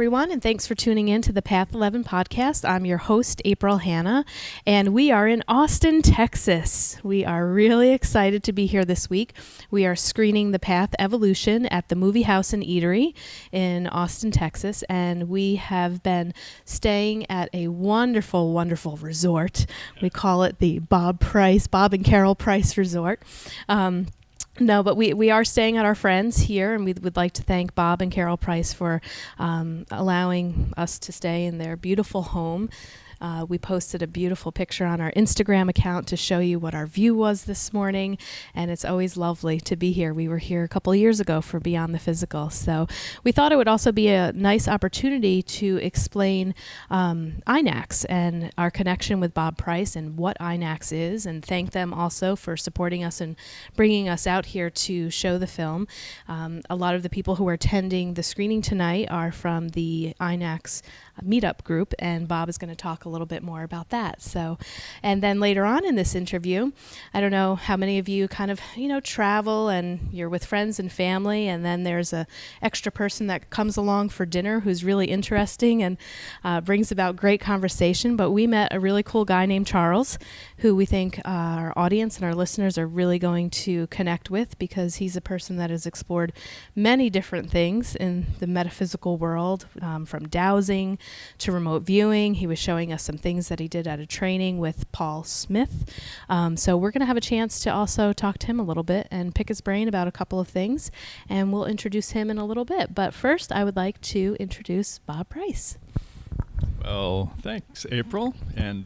everyone, and thanks for tuning in to the Path 11 podcast. I'm your host, April Hanna, and we are in Austin, Texas. We are really excited to be here this week. We are screening The Path Evolution at the Movie House and Eatery in Austin, Texas, and we have been staying at a wonderful, wonderful resort. We call it the Bob and Carol Price Resort. No, but we are staying at our friends here, and we would like to thank Bob and Carol Price for allowing us to stay in their beautiful home. We posted a beautiful picture on our Instagram account to show you what our view was this morning, and it's always lovely to be here. We were here a couple of years ago for Beyond the Physical, so we thought it would also be a nice opportunity to explain INACS and our connection with Bob Price and what INACS is, and thank them also for supporting us and bringing us out here to show the film. A lot of the people who are attending the screening tonight are from the INACS meetup group, and Bob is going to talk a little bit more about that. So, and then later on in this interview, I don't know how many of you kind of, travel and you're with friends and family, and then there's a extra person that comes along for dinner who's really interesting and brings about great conversation. But we met a really cool guy named Charles, who we think our audience and our listeners are really going to connect with, because he's a person that has explored many different things in the metaphysical world, from dowsing to remote viewing. He was showing us some things that he did at a training with Paul Smith. So we're going to have a chance to also talk to him a little bit and pick his brain about a couple of things, and we'll introduce him in a little bit. But first, I would like to introduce Bob Price. Well, thanks, April, and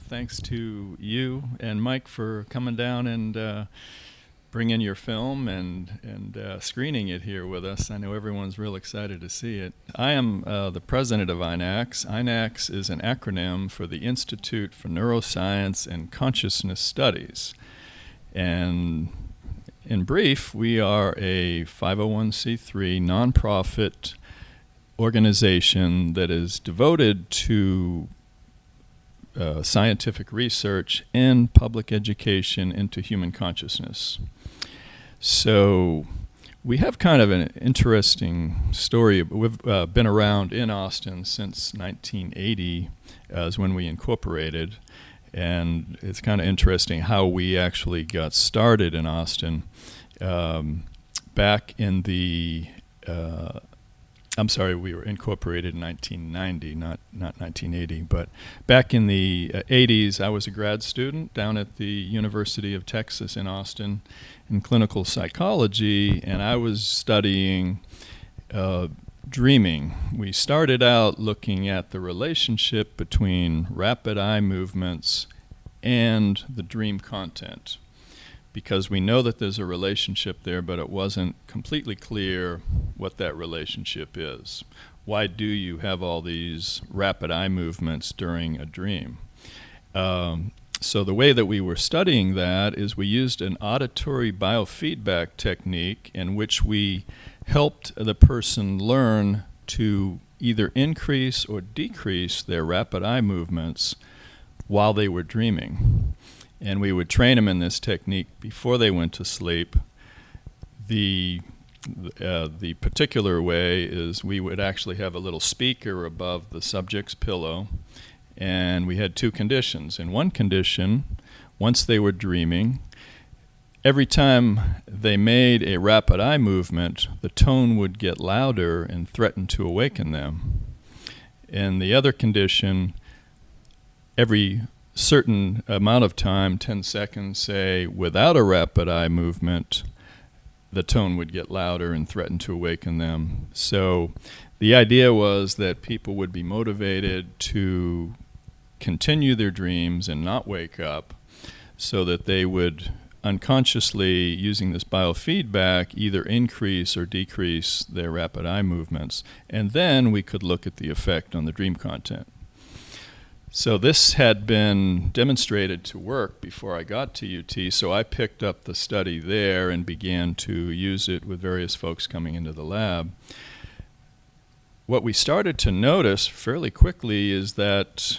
thanks to you and Mike for coming down and bringing your film and screening it here with us. I know everyone's real excited to see it. I am the president of INACS. INACS is an acronym for the Institute for Neuroscience and Consciousness Studies. And in brief, we are a 501c3 nonprofit organization that is devoted to scientific research and public education into human consciousness. So we have kind of an interesting story. We've been around in Austin since 1980 is when we incorporated, and it's kind of interesting how we actually got started in Austin. Back in the we were incorporated in 1990, not 1980. But back in the 80s, I was a grad student down at the University of Texas in Austin in clinical psychology, and I was studying dreaming. We started out looking at the relationship between rapid eye movements and the dream content, because we know that there's a relationship there, but it wasn't completely clear what that relationship is. Why do you have all these rapid eye movements during a dream? So the way that we were studying that is we used an auditory biofeedback technique in which we helped the person learn to either increase or decrease their rapid eye movements while they were dreaming. And we would train them in this technique before they went to sleep. The particular way is we would actually have a little speaker above the subject's pillow, and we had two conditions. In one condition, once they were dreaming, every time they made a rapid eye movement, the tone would get louder and threaten to awaken them. In the other condition, every certain amount of time, 10 seconds, say, without a rapid eye movement, the tone would get louder and threaten to awaken them. So the idea was that people would be motivated to continue their dreams and not wake up, so that they would unconsciously, using this biofeedback, either increase or decrease their rapid eye movements. And then we could look at the effect on the dream content. So this had been demonstrated to work before I got to UT, so I picked up the study there and began to use it with various folks coming into the lab. What we started to notice fairly quickly is that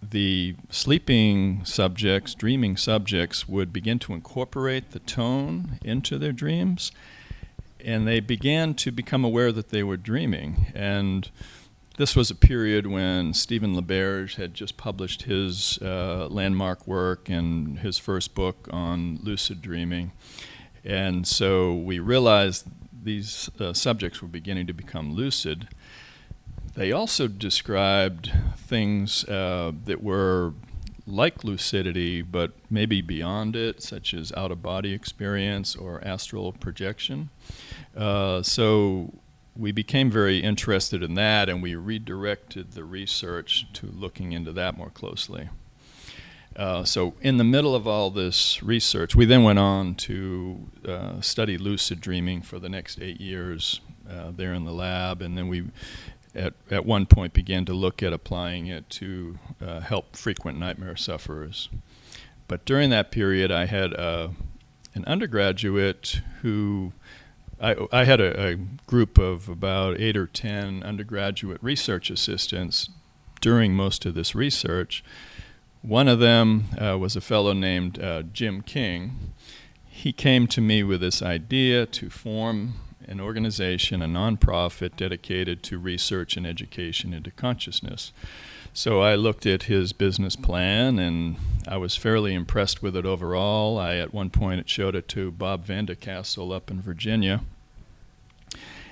the sleeping subjects, dreaming subjects, would begin to incorporate the tone into their dreams. and they began to become aware that they were dreaming. And this was a period when Stephen LaBerge had just published his landmark work and his first book on lucid dreaming. And so we realized these subjects were beginning to become lucid. They also described things that were like lucidity, but maybe beyond it, such as out-of-body experience or astral projection. So we became very interested in that, and we redirected the research to looking into that more closely. So in the middle of all this research, we then went on to study lucid dreaming for the next 8 years there in the lab, and then we at one point began to look at applying it to help frequent nightmare sufferers. But during that period, I had an undergraduate who I had a group of about 8 or 10 undergraduate research assistants during most of this research. One of them was a fellow named Jim King. He came to me with this idea to form an organization, a nonprofit dedicated to research and education into consciousness. So I looked at his business plan, and I was fairly impressed with it overall. At one point showed it to Bob Vandercastle up in Virginia.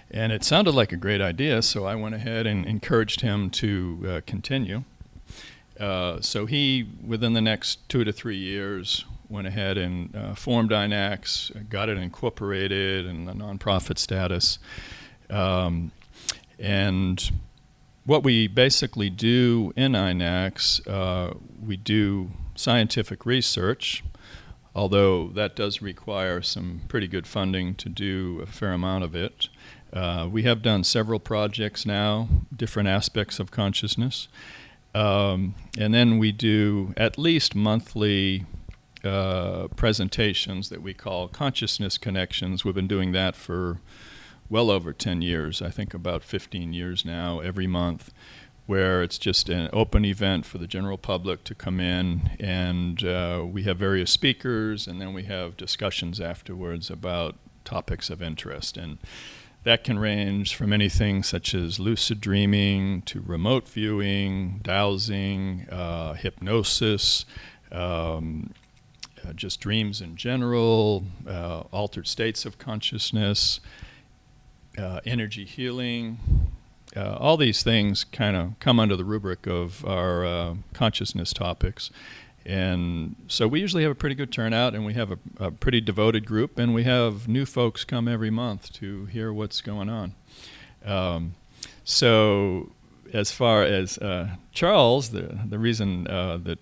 And it sounded like a great idea, so I went ahead and encouraged him to continue. So he, within the next 2 to 3 years, went ahead and formed INACS, got it incorporated in the nonprofit status. And what we basically do in INACS, we do scientific research, although that does require some pretty good funding to do a fair amount of it. We have done several projects now, different aspects of consciousness. And then we do at least monthly presentations that we call consciousness connections. We've been doing that for well over 10 years, I think about 15 years now, every month, where it's just an open event for the general public to come in, and we have various speakers, and then we have discussions afterwards about topics of interest. And that can range from anything such as lucid dreaming to remote viewing, dowsing, hypnosis, just dreams in general, altered states of consciousness, energy healing. All these things kind of come under the rubric of our consciousness topics. And so we usually have a pretty good turnout, and we have a pretty devoted group, and we have new folks come every month to hear what's going on. So as far as Charles, the reason that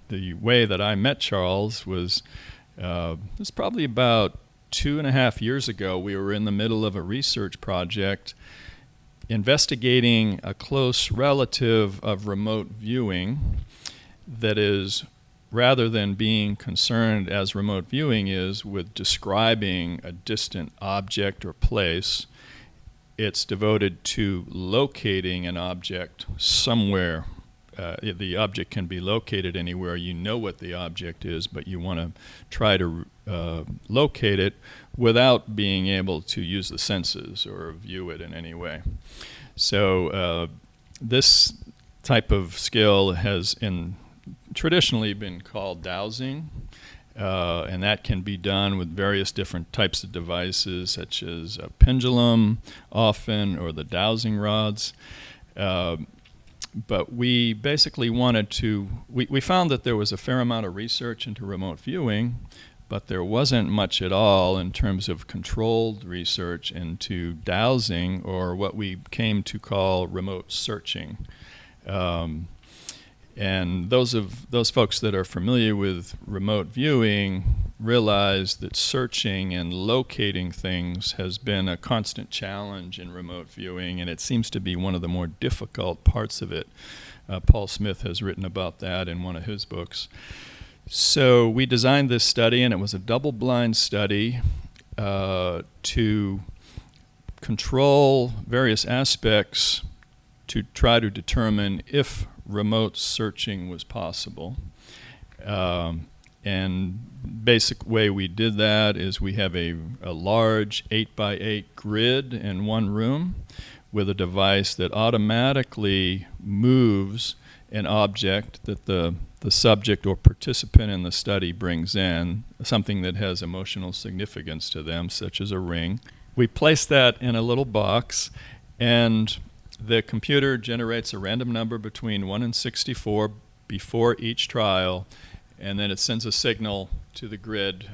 the way that I met Charles was probably about 2.5 years ago. We were in the middle of a research project investigating a close relative of remote viewing. That is, rather than being concerned, as remote viewing is, with describing a distant object or place, it's devoted to locating an object somewhere. The object can be located anywhere. You know what the object is, but you want to try to locate it without being able to use the senses or view it in any way. So this type of skill has traditionally been called dowsing, and that can be done with various different types of devices, such as a pendulum often, or the dowsing rods. But we basically wanted to, we found that there was a fair amount of research into remote viewing, but there wasn't much at all in terms of controlled research into dowsing, or what we came to call remote searching. And those folks that are familiar with remote viewing realize that searching and locating things has been a constant challenge in remote viewing, and it seems to be one of the more difficult parts of it. Paul Smith has written about that in one of his books. So we designed this study, and it was a double-blind study to control various aspects to try to determine if remote searching was possible. And basic way we did that is we have a large 8x8 grid in one room with a device that automatically moves an object that the subject or participant in the study brings in, something that has emotional significance to them, such as a ring. We place that in a little box, and the computer generates a random number between 1 and 64 before each trial, and then it sends a signal to the grid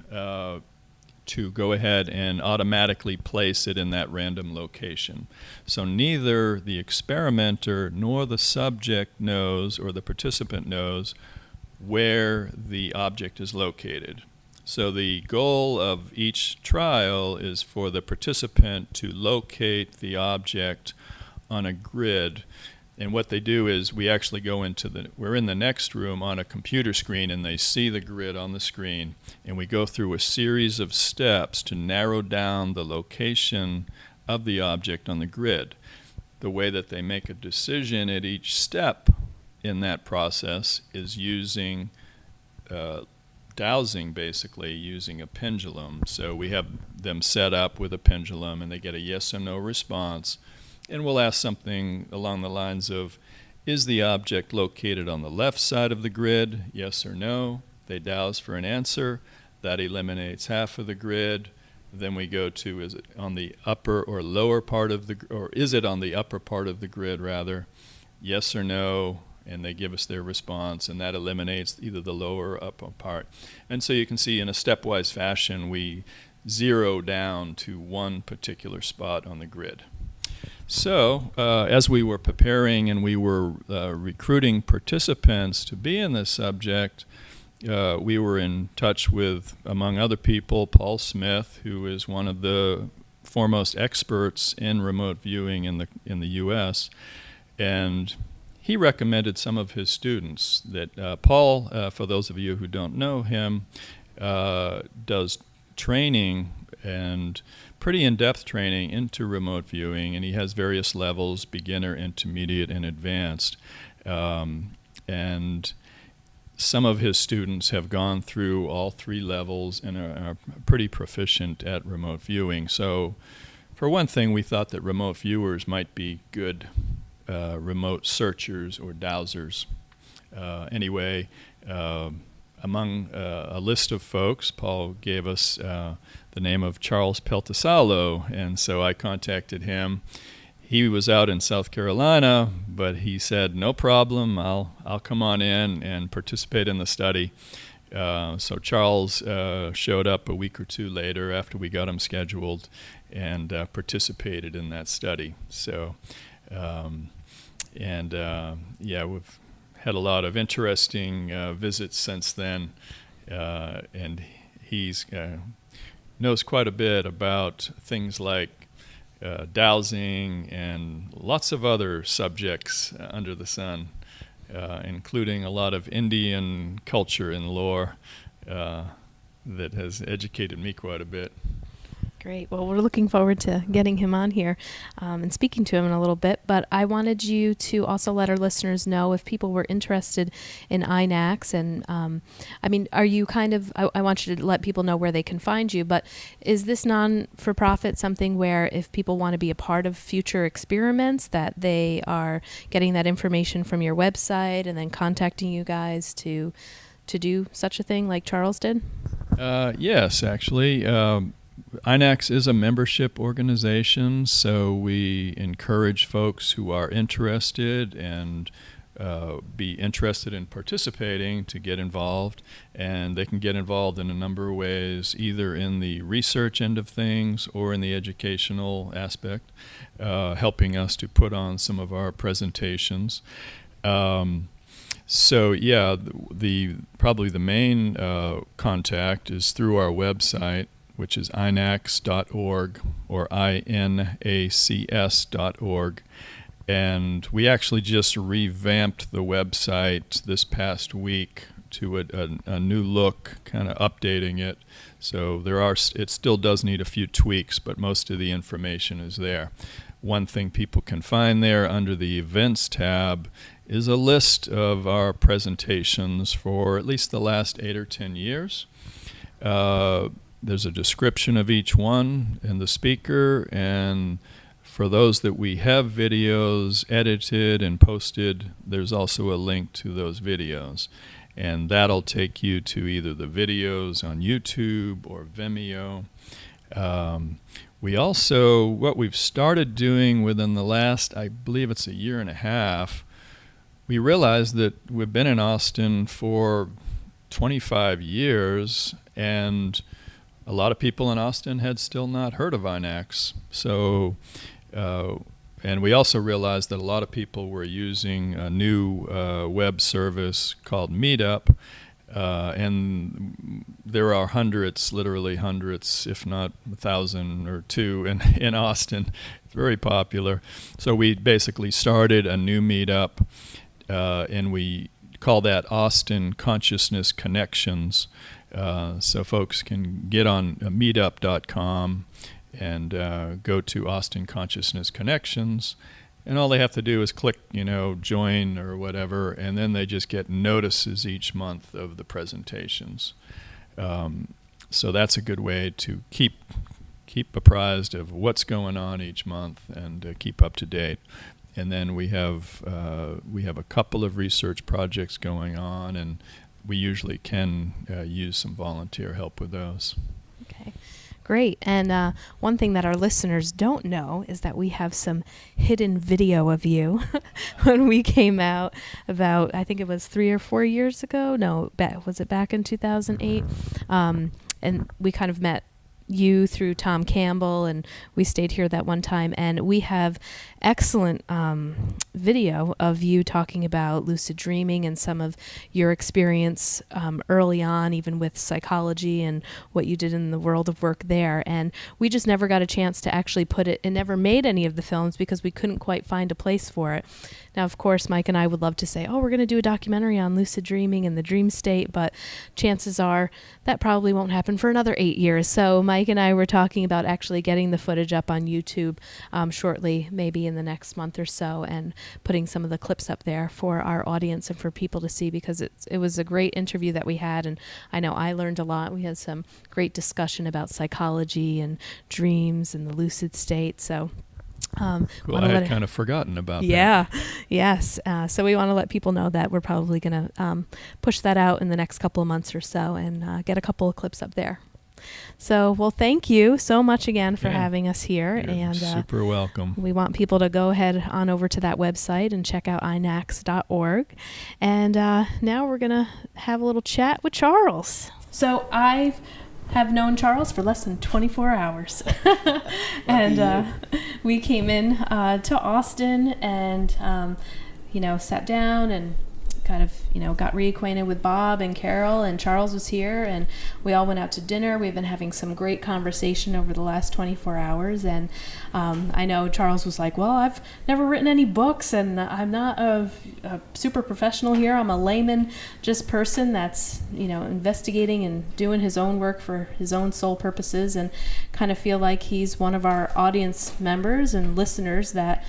to go ahead and automatically place it in that random location. So neither the experimenter nor the subject knows, or the participant knows, where the object is located. So the goal of each trial is for the participant to locate the object on a grid. And what they do is we actually we're in the next room on a computer screen, and they see the grid on the screen, and we go through a series of steps to narrow down the location of the object on the grid. The way that they make a decision at each step in that process is using dowsing, basically using a pendulum. So we have them set up with a pendulum, and they get a yes or no response. And we'll ask something along the lines of, is the object located on the left side of the grid, yes or no? They douse for an answer. That eliminates half of the grid. Then we go to, is it on the upper or lower part of or is it on the upper part of the grid rather? Yes or no? And they give us their response, and that eliminates either the lower or upper part. And so you can see in a stepwise fashion, we zero down to one particular spot on the grid. So as we were preparing and we were recruiting participants to be in this subject, we were in touch with, among other people, Paul Smith, who is one of the foremost experts in remote viewing in the U.S., and he recommended some of his students that Paul, for those of you who don't know him, does training, and pretty in-depth training into remote viewing, and he has various levels: beginner, intermediate, and advanced. And some of his students have gone through all three levels and are pretty proficient at remote viewing. So for one thing, we thought that remote viewers might be good remote searchers or dowsers. Anyway, among a list of folks, Paul gave us the name of Charles Peltosalo, and so I contacted him. He was out in South Carolina, but he said, no problem, I'll come on in and participate in the study. So Charles showed up a week or two later after we got him scheduled and participated in that study. So, we've had a lot of interesting visits since then, and he's knows quite a bit about things like dowsing and lots of other subjects under the sun, including a lot of Indian culture and lore that has educated me quite a bit. Great. Well, we're looking forward to getting him on here and speaking to him in a little bit. But I wanted you to also let our listeners know if people were interested in INACS. And are you I want you to let people know where they can find you. But is this non-for-profit something where if people want to be a part of future experiments, that they are getting that information from your website and then contacting you guys to do such a thing like Charles did? Yes, actually. INACS is a membership organization, so we encourage folks who are interested and be interested in participating to get involved, and they can get involved in a number of ways, either in the research end of things or in the educational aspect, helping us to put on some of our presentations. So yeah, probably the main contact is through our website, which is inacs.org or inacs.org. And we actually just revamped the website this past week to a new look, kind of updating it. So it still does need a few tweaks, but most of the information is there. one thing people can find there under the Events tab is a list of our presentations for at least the last 8 or 10 years. There's a description of each one and the speaker, and for those that we have videos edited and posted, there's also a link to those videos. And that'll take you to either the videos on YouTube or Vimeo. We also, what we've started doing within the last, I believe it's a year and a half, we realized that we've been in Austin for 25 years, and a lot of people in Austin had still not heard of INACS. So, and we also realized that a lot of people were using a new web service called Meetup, and there are hundreds, literally hundreds, if not 1,000 or 2 in Austin. It's very popular. So we basically started a new Meetup, and we call that Austin Consciousness Connections. So folks can get on meetup.com and go to Austin Consciousness Connections, and all they have to do is click, join or whatever, and then they just get notices each month of the presentations. So that's a good way to keep apprised of what's going on each month and keep up to date. And then we have a couple of research projects going on, and we usually can use some volunteer help with those. Okay. Great. And one thing that our listeners don't know is that we have some hidden video of you when we came out about, I think it was 3 or 4 years ago. No, was it back in 2008? And we kind of met you through Tom Campbell, and we stayed here that one time, and we have excellent video of you talking about lucid dreaming and some of your experience early on, even with psychology and what you did in the world of work there. And we just never got a chance to actually put it, and never made any of the films because we couldn't quite find a place for it. Now, of course, Mike and I would love to say, we're going to do a documentary on lucid dreaming and the dream state, but chances are that probably won't happen for another 8 years. So Mike and I were talking about actually getting the footage up on YouTube shortly, maybe in the next month or so, and putting some of the clips up there for our audience and for people to see, because it was a great interview that we had, and I know I learned a lot. We had some great discussion about psychology and dreams and the lucid state. So cool. I had kind of forgotten about that. Yeah, yes. So we want to let people know that we're probably going to push that out in the next couple of months or so, and get a couple of clips up there. So, well, thank you so much again for having us here. You're and super welcome. We want people to go ahead on over to that website and check out INACS.org. And now we're going to have a little chat with Charles. So I have known Charles for less than 24 hours. And we came in to Austin and, sat down and kind of, got reacquainted with Bob and Carol, and Charles was here, and we all went out to dinner. We've been having some great conversation over the last 24 hours, and I know Charles was like, well, I've never written any books, and I'm not a super professional here. I'm a layman, just person that's, investigating and doing his own work for his own sole purposes, and kind of feel like he's one of our audience members and listeners that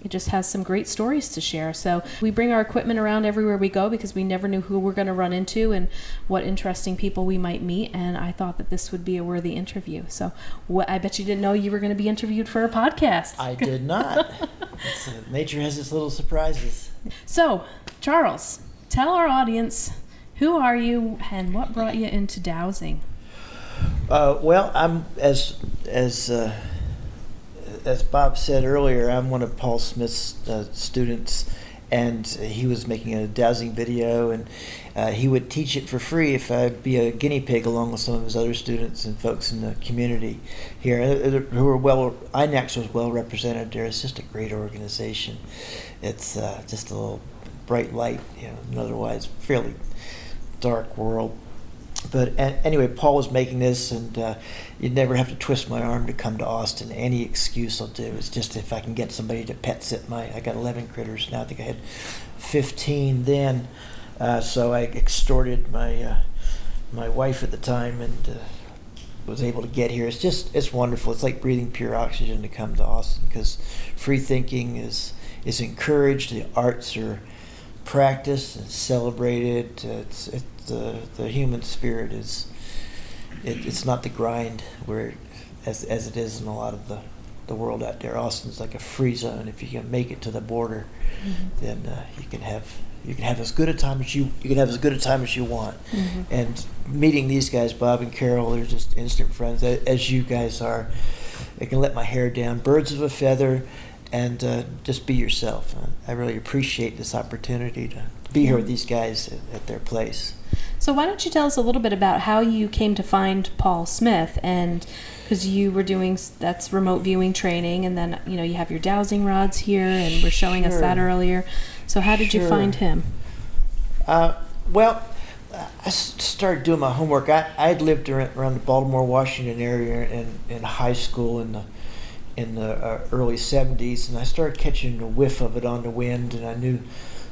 it just has some great stories to share. So we bring our equipment around everywhere we go because we never knew who we're going to run into and what interesting people we might meet. And I thought that this would be a worthy interview. So I bet you didn't know you were going to be interviewed for a podcast. I did not. Nature has its little surprises. So, Charles, tell our audience, who are you and what brought you into dowsing? Well, I'm as Bob said earlier, I'm one of Paul Smith's students, and he was making a dowsing video, and he would teach it for free if I'd be a guinea pig along with some of his other students and folks in the community here who were INACS was well represented there. It's just a great organization. It's just a little bright light, an otherwise fairly dark world. But anyway, Paul was making this, and you'd never have to twist my arm to come to Austin. Any excuse I'll do. It's just if I can get somebody to pet sit I got 11 critters now. I think I had 15 then. So I extorted my wife at the time and was able to get here. It's wonderful. It's like breathing pure oxygen to come to Austin, because free thinking is encouraged. The arts are practiced and celebrated. The human spirit is it's not the grind where as it is in a lot of the world out there. Austin's like a free zone. If you can make it to the border, then you can have as good a time as you want. And meeting these guys, Bob and Carol, they're just instant friends, as you guys are. I can let my hair down, birds of a feather, and just be yourself. I really appreciate this opportunity to be here with these guys at their place. So why don't you tell us a little bit about how you came to find Paul Smith, and because you were doing that's remote viewing training, and then you have your dowsing rods here, and were showing us that earlier. So how did you find him? Well, I started doing my homework. I had lived around the Baltimore, Washington area in high school in the early 70s, and I started catching a whiff of it on the wind, and I knew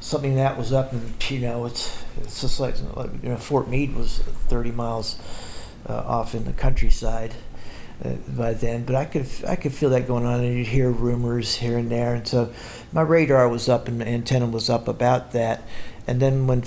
something that was up, and it's just like Fort Meade was 30 miles off in the countryside by then, but I could feel that going on, and you'd hear rumors here and there, and so my radar was up and my antenna was up about that. And then when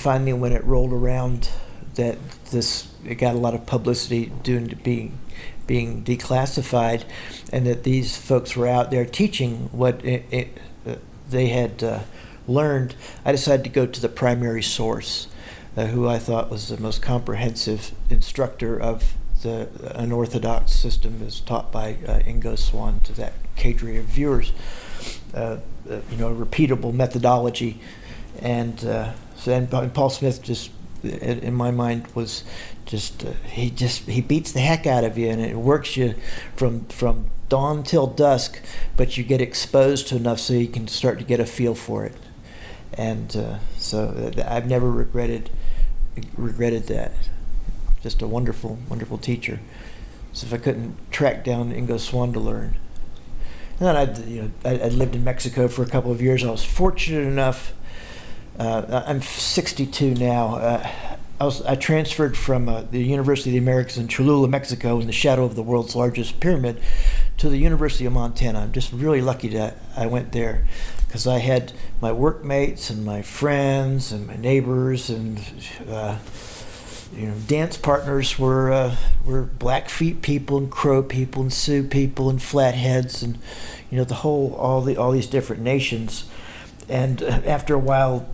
it rolled around that it got a lot of publicity due to being declassified, and that these folks were out there teaching what they had learned, I decided to go to the primary source, who I thought was the most comprehensive instructor of the unorthodox system as taught by Ingo Swann to that cadre of viewers, repeatable methodology. And Paul Smith just, in my mind, was he beats the heck out of you, and it works you from dawn till dusk, but you get exposed to enough so you can start to get a feel for it. And so I've never regretted that. Just a wonderful, wonderful teacher. So if I couldn't track down Ingo Swann to learn. And then I lived in Mexico for a couple of years. I was fortunate enough. I'm 62 now. I transferred from the University of the Americas in Cholula, Mexico, in the shadow of the world's largest pyramid, to the University of Montana. I'm just really lucky that I went there, because I had my workmates and my friends and my neighbors and dance partners were Blackfeet people and Crow people and Sioux people and Flatheads, and all these different nations. And after a while,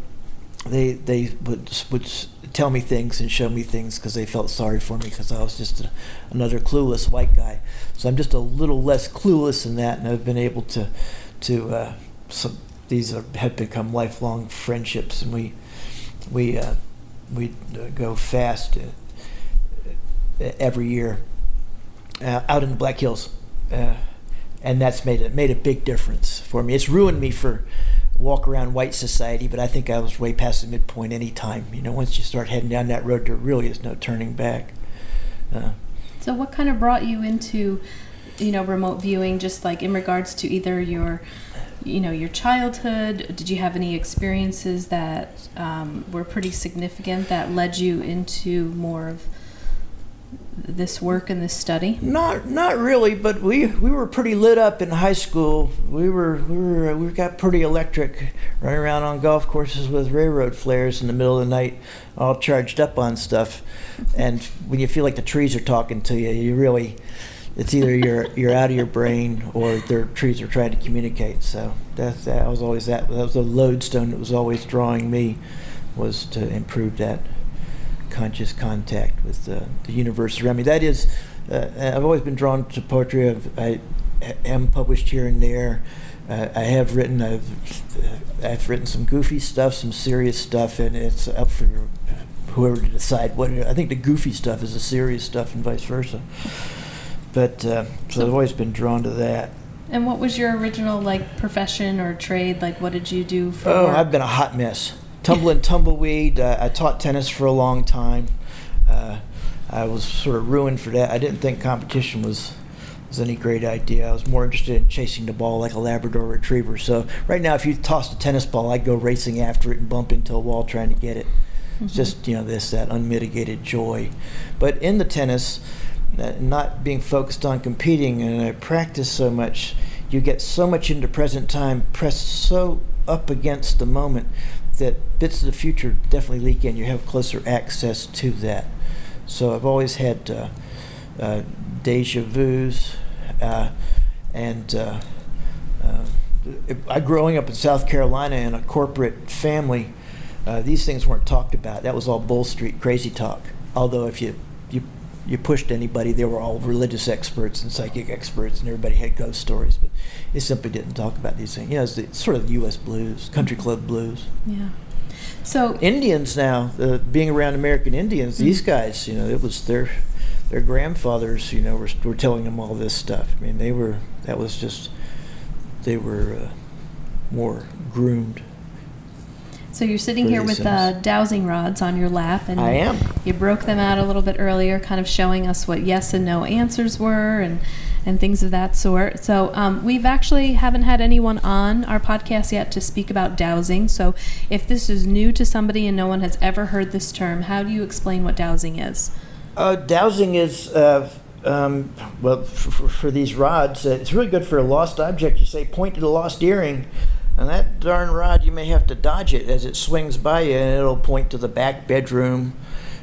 they would tell me things and show me things, because they felt sorry for me, because I was just another clueless white guy. So I'm just a little less clueless in that, and I've been able to these have become lifelong friendships, and we go fast every year out in the Black Hills, and that's made a big difference for me. It's ruined me for walk around white society, but I think I was way past the midpoint any time. Once you start heading down that road, there really is no turning back. So what kind of brought you into remote viewing, just like in regards to either your childhood? Did you have any experiences that were pretty significant that led you into more of this work and this study? Not really, but we were pretty lit up in high school. We got pretty electric, running around on golf courses with railroad flares in the middle of the night, all charged up on stuff. And when you feel like the trees are talking to you, it's either you're out of your brain or the trees are trying to communicate. So that was always that was the lodestone that was always drawing me, was to improve that conscious contact with the universe around me. That is, I've always been drawn to poetry. I am published here and there. I've written some goofy stuff, some serious stuff, and it's up for whoever to decide what. I think the goofy stuff is the serious stuff, and vice versa. But so I've always been drawn to that. And what was your original profession or trade? What did you do for work? I've been a hot mess. Tumbling tumbleweed. I taught tennis for a long time. I was sort of ruined for that. I didn't think competition was any great idea. I was more interested in chasing the ball like a Labrador retriever. So right now, if you tossed a tennis ball, I'd go racing after it and bump into a wall trying to get it. Mm-hmm. It's just that unmitigated joy. But in the tennis, not being focused on competing, and I practice so much, you get so much into present time, pressed so up against the moment that bits of the future definitely leak in. You have closer access to that. So I've always had deja vus, growing up in South Carolina in a corporate family, these things weren't talked about. That was all Bull Street crazy talk. Although if you pushed anybody, they were all religious experts and psychic experts, and everybody had ghost stories. But they simply didn't talk about these things. It's sort of the U.S. blues, country club blues. Yeah. So Indians now, being around American Indians, these guys, it was their grandfathers, were telling them all this stuff. I mean, they were more groomed. So you're sitting here with dowsing rods on your lap, and I am. You broke them out a little bit earlier, kind of showing us what yes and no answers were, and things of that sort. So we've actually haven't had anyone on our podcast yet to speak about dowsing. So if this is new to somebody and no one has ever heard this term, how do you explain what dowsing is? Dowsing is, for these rods, it's really good for a lost object. You say, point to the lost earring, and that darn rod, you may have to dodge it as it swings by you, and it'll point to the back bedroom,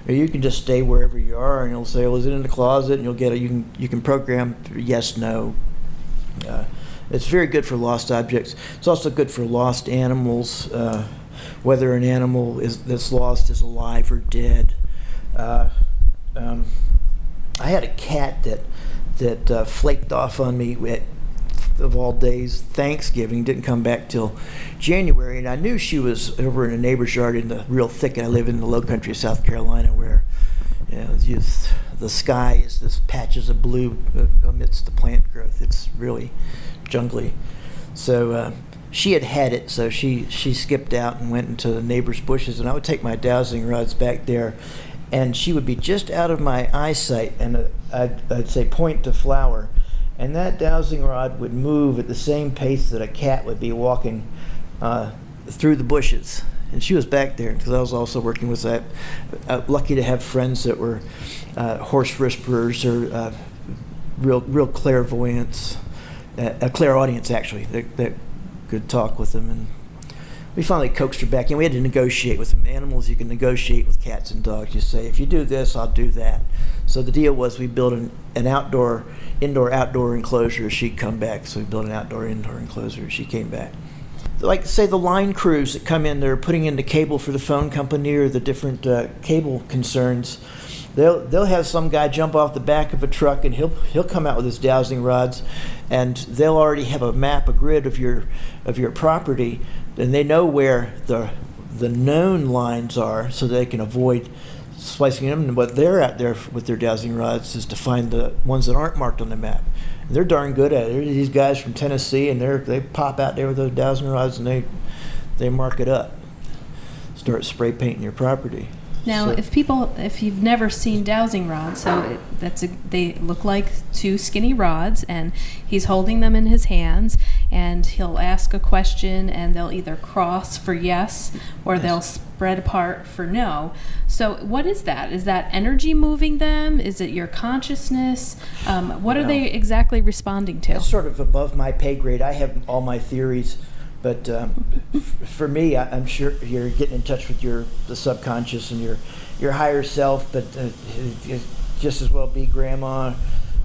or you can just stay wherever you are, and you'll say, well, is it in the closet? And you'll get you can program yes, no. It's very good for lost objects. It's also good for lost animals, whether an animal that's lost is alive or dead. I had a cat that flaked off on me of all days, Thanksgiving, didn't come back till January, and I knew she was over in a neighbor's yard in the real thicket. I live in the low country of South Carolina, where the sky is this patches of blue amidst the plant growth. It's really jungly. So she had it, so she skipped out and went into the neighbor's bushes, and I would take my dowsing rods back there, and she would be just out of my eyesight, and I'd say point to flower, and that dowsing rod would move at the same pace that a cat would be walking through the bushes. And she was back there because I was also working with that. Lucky to have friends that were horse whisperers or real clairvoyants, clairaudience actually, that could talk with them. And we finally coaxed her back in. We had to negotiate with them. Animals, you can negotiate with cats and dogs. You say, if you do this, I'll do that. So the deal was we built an indoor-outdoor enclosure. She'd come back. So we built an outdoor-indoor enclosure. She came back. Like, say, the line crews that come in, they're putting in the cable for the phone company or the different cable concerns. They'll have some guy jump off the back of a truck, and he'll come out with his dowsing rods, and they'll already have a map, a grid of your property, and they know where the known lines are, so they can avoid splicing them. And what they're out there with their dowsing rods is to find the ones that aren't marked on the map. And they're darn good at it. They're these guys from Tennessee, and they pop out there with those dowsing rods, and they mark it up, start spray painting your property. Now, if you've never seen dowsing rods, they look like two skinny rods, and he's holding them in his hands, and he'll ask a question, and they'll either cross for yes, or they'll spread apart for no. So what is that? Is that energy moving them? Is it your consciousness? What are they exactly responding to? It's sort of above my pay grade. I have all my theories. But for me, I'm sure you're getting in touch with the subconscious and your higher self. But it just as well be grandma,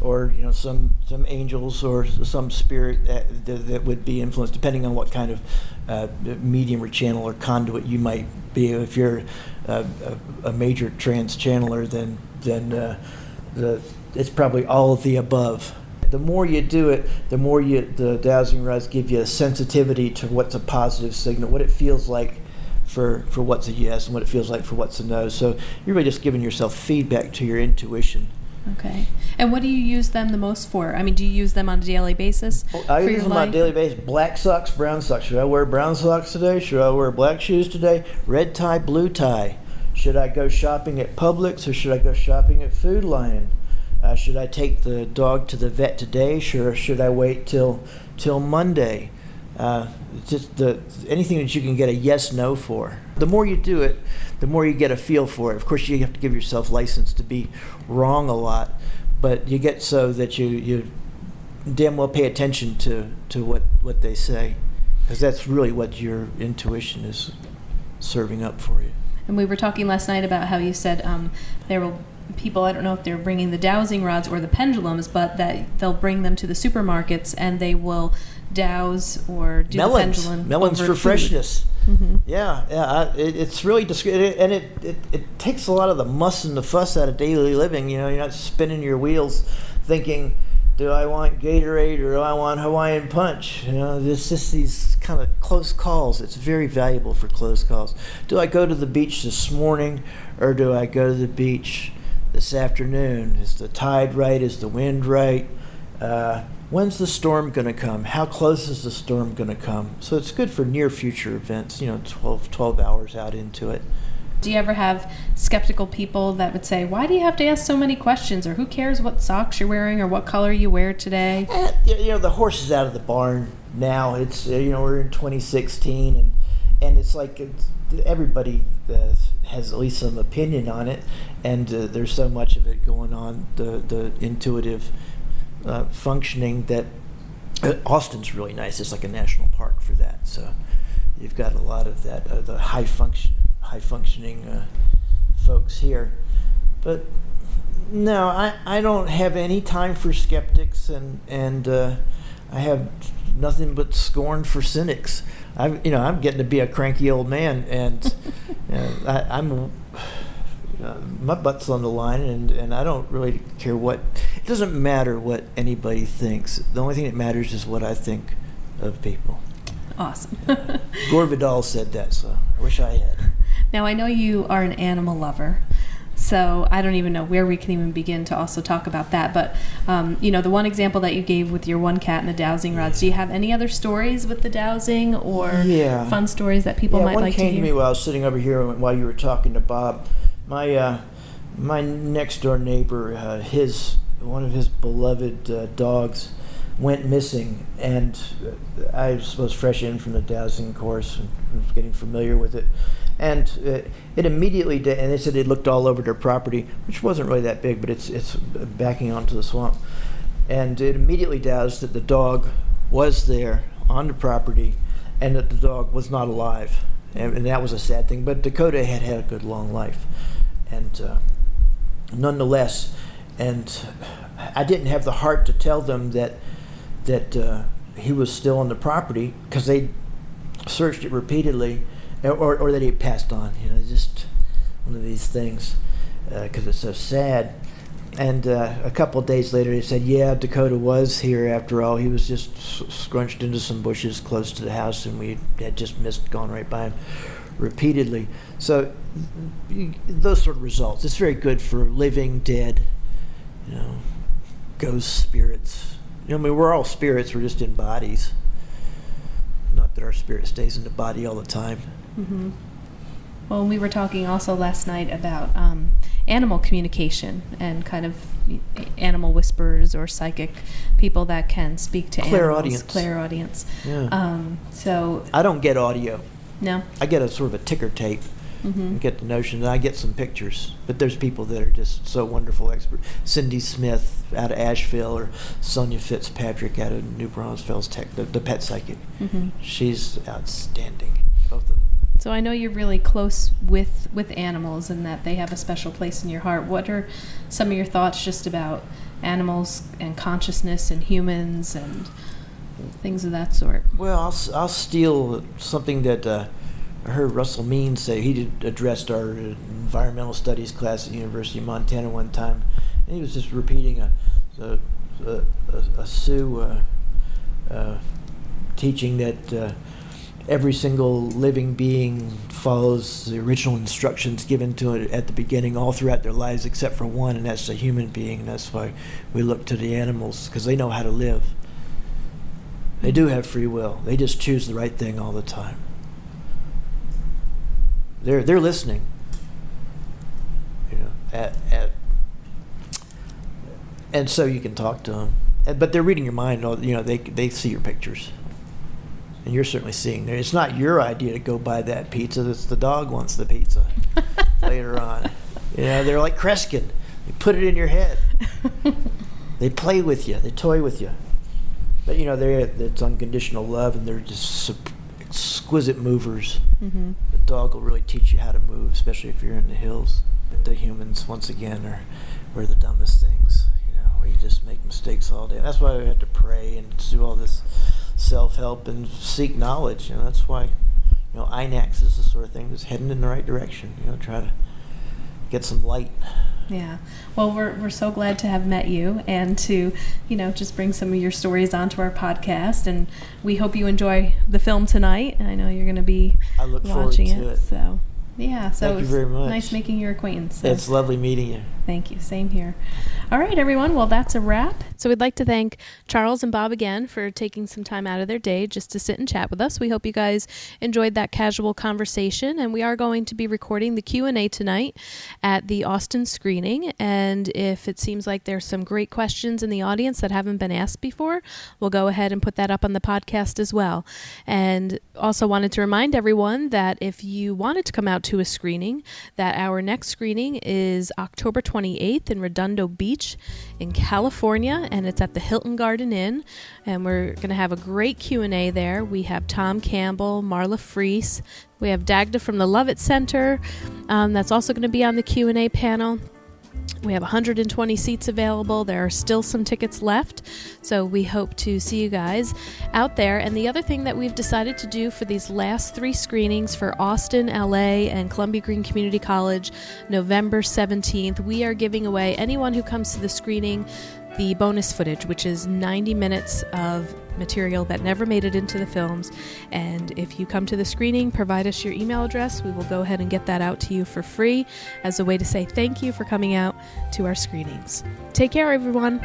or some angels or some spirit that would be influenced, depending on what kind of medium or channel or conduit you might be. If you're a major trance channeler, then it's probably all of the above. The more you do it, the more the dowsing rods give you a sensitivity to what's a positive signal, what it feels like for what's a yes, and what it feels like for what's a no. So you're really just giving yourself feedback to your intuition. Okay. And what do you use them the most for? I mean, do you use them on a daily basis? I use them on a daily basis. Black socks, brown socks. Should I wear brown socks today? Should I wear black shoes today? Red tie, blue tie. Should I go shopping at Publix, or should I go shopping at Food Lion? Should I take the dog to the vet today? Or should I wait till Monday? Just anything that you can get a yes/no for. The more you do it, the more you get a feel for it. Of course, you have to give yourself license to be wrong a lot, but you get so that you damn well pay attention to what they say, because that's really what your intuition is serving up for you. And we were talking last night about how you said there will people, I don't know if they're bringing the dowsing rods or the pendulums, but that they'll bring them to the supermarkets and they will douse or do melons. the pendulum Melons over for food. freshness. Mm-hmm. Yeah. It's really and it takes a lot of the muss and the fuss out of daily living. You're not spinning your wheels thinking, do I want Gatorade or do I want Hawaiian Punch? There's just these kind of close calls. It's very valuable for close calls. Do I go to the beach this morning or do I go to the beach this afternoon? Is the tide right? Is the wind right? When's the storm going to come? How close is the storm going to come? So it's good for near future events, 12 hours out into it. Do you ever have skeptical people that would say, why do you have to ask so many questions? Or who cares what socks you're wearing or what color you wear today? The horse is out of the barn now. It's, we're in 2016 and it's like everybody has at least some opinion on it. And there's so much of it going on, the intuitive functioning, that Austin's really nice. It's like a national park for that. So you've got a lot of that, the high functioning folks here. But no, I don't have any time for skeptics, and I have nothing but scorn for cynics. I'm getting to be a cranky old man, and I'm my butt's on the line, and I don't really care what. It doesn't matter what anybody thinks. The only thing that matters is what I think of people. Awesome. Gore Vidal said that, so I wish I had. Now, I know you are an animal lover, so I don't even know where we can even begin to also talk about that. But, the one example that you gave with your one cat and the dowsing rods, do you have any other stories with the dowsing or fun stories that people might like to hear? One came to me while I was sitting over here while you were talking to Bob. My next door neighbor, one of his beloved dogs went missing, and I was fresh in from the dowsing course and was getting familiar with it. And it immediately did, and they said they looked all over their property, which wasn't really that big, but it's backing onto the swamp. And it immediately dowsed that the dog was there on the property and that the dog was not alive. And that was a sad thing, but Dakota had a good long life. And nonetheless, and I didn't have the heart to tell them that he was still on the property, because they searched it repeatedly, or that he had passed on. Just one of these things, because it's so sad. And a couple of days later, they said, yeah, Dakota was here after all. He was just scrunched into some bushes close to the house, and we had just gone right by him repeatedly. So those sort of results. It's very good for living, dead, ghost spirits. We're all spirits. We're just in bodies. Not that our spirit stays in the body all the time. Mm-hmm. Well, we were talking also last night about animal communication and kind of animal whisperers or psychic people that can speak to animals. Clairaudience. Yeah. So I don't get audio. No. I get a sort of a ticker tape. Mm-hmm. And get the notion, and I get some pictures. But there's people that are just so wonderful experts. Cindy Smith out of Asheville, or Sonia Fitzpatrick out of New Braunfels, the pet psychic. Mm-hmm. She's outstanding, both of them. So I know you're really close with animals and that they have a special place in your heart. What are some of your thoughts just about animals and consciousness and humans and things of that sort? Well, I'll steal something that I heard Russell Means say. He addressed our environmental studies class at the University of Montana one time, and he was just repeating a Sioux teaching that every single living being follows the original instructions given to it at the beginning all throughout their lives, except for one, and that's a human being. And that's why we look to the animals, because they know how to live. They do have free will. They just choose the right thing all the time. They're listening. And so you can talk to them, but they're reading your mind. They see your pictures, and you're certainly seeing there. It's not your idea to go buy that pizza. It's the dog wants the pizza later on. They're like Kreskin. They put it in your head. they play with you, they toy with you. But it's unconditional love, and they're just exquisite movers. Mm-hmm. The dog will really teach you how to move, especially if you're in the hills. The humans, once again, we're the dumbest things. We just make mistakes all day. That's why we have to pray and do all this self-help and seek knowledge. That's why INACS is the sort of thing that's heading in the right direction. Try to get some light. Yeah. Well, we're so glad to have met you and to, just bring some of your stories onto our podcast. And we hope you enjoy the film tonight. I know you're going to be I look watching forward to it. So, yeah. So thank you very much. Nice making your acquaintance. So. It's lovely meeting you. Thank you. Same here. All right, everyone. Well, that's a wrap. So we'd like to thank Charles and Bob again for taking some time out of their day just to sit and chat with us. We hope you guys enjoyed that casual conversation, and we are going to be recording the Q&A tonight at the Austin screening. And if it seems like there's some great questions in the audience that haven't been asked before, we'll go ahead and put that up on the podcast as well. And also wanted to remind everyone that if you wanted to come out to a screening, that our next screening is October 28th in Redondo Beach in California, and it's at the Hilton Garden Inn, and we're going to have a great Q&A there. We have Tom Campbell, Marla Freese, we have Dagda from the Lovett Center that's also going to be on the Q&A panel. We have 120 seats available. There are still some tickets left, so we hope to see you guys out there. And the other thing that we've decided to do for these last 3 screenings for Austin, LA, and Columbia Green Community College, November 17th, we are giving away anyone who comes to the screening the bonus footage, which is 90 minutes of material that never made it into the films. And if you come to the screening, provide us your email address. We will go ahead and get that out to you for free as a way to say thank you for coming out to our screenings. Take care, everyone.